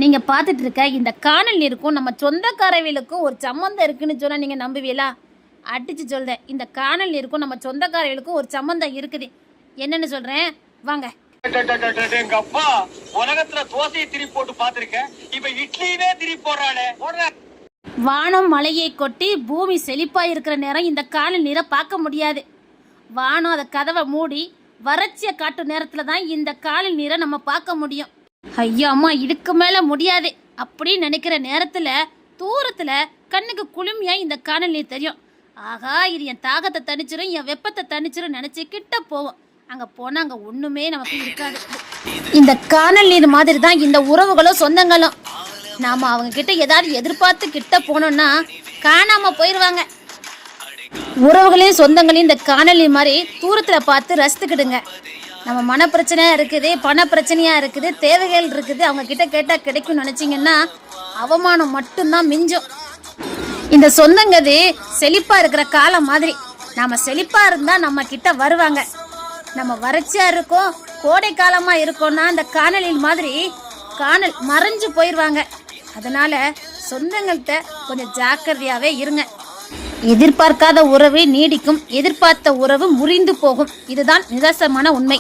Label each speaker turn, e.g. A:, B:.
A: நீங்க பார்த்துட்டு இருக்க இந்த காணல் நீருக்கும் நம்ம சொந்தக்காரவிகளுக்கும் ஒரு சம்மந்தம் இருக்குன்னு சொன்னா நீங்க நம்புவீங்களா? அடிச்சு சொல்றேன், இந்த காணல் நீருக்கும் நம்ம சொந்தக்காரவிகளுக்கும் ஒரு சம்மந்தம் இருக்குது. என்னன்னு சொல்றேன் வாங்க.
B: எங்க அப்பா உலகத்துல தோசையை திருப்பி போட்டு பாத்திருக்கேன், இப்ப இட்லியே திருப்பி போடுறாளே.
A: வானம் மலையை கொட்டி பூமி செழிப்பா இருக்கிற நேரம் இந்த காணல் நீரை பார்க்க முடியாது. வானம் அதை கதவை மூடி வறட்சியை காட்டும் நேரத்துல தான் இந்த காணல் நீரை நம்ம பார்க்க முடியும். ஐயா அம்மா இதுக்கு மேல முடியாது அப்படின்னு நினைக்கிற நேரத்துல தூரத்துல கண்ணுக்கு குளுமையா இந்த காணல் நீர் தெரியும். ஆகா, இது என் தாகத்தை தணிச்சிரும், என் வெப்பத்தை தணிச்சிரும் நினைச்சு கிட்ட போவோம். அங்க போனா அங்க ஒண்ணுமே நமக்கு இருக்காது. இந்த காணல் நீர் மாதிரி தான் இந்த உறவுகளும் சொந்தங்களும். நாம அவங்க கிட்ட ஏதாவது எதிர்பார்த்து கிட்ட போனோம்னா காணாம போயிடுவாங்க. உறவுகளையும் சொந்தங்களையும் இந்த காணல் நீர் மாதிரி தூரத்துல பார்த்து ரசித்துக்கிடுங்க. நம்ம மன பிரச்சனையா இருக்குது, பண பிரச்சனையா இருக்குது, தேவைகள் இருக்குது, அவங்க கிட்ட கேட்டா கிடைக்கும் நினைச்சிங்கன்னா அவமானம் மட்டும்தான் மிஞ்சும். இந்த சொந்தங்கது செழிப்பா இருக்கிற காலம் மாதிரி. நாம செழிப்பா இருந்தா நம்ம கிட்ட வருவாங்க. நம்ம வறட்சியா இருக்கோம், கோடை காலமா இருக்கோம்னா அந்த காணலில் மாதிரி காணல் மறைஞ்சு போயிடுவாங்க. அதனால சொந்தங்கள்கிட்ட கொஞ்சம் ஜாக்கிரதையாவே இருங்க. எதிர்பார்க்காத உறவு நீடிக்கும், எதிர்பார்த்த உறவு முறிந்து போகும். இதுதான் நிதர்சனமான உண்மை.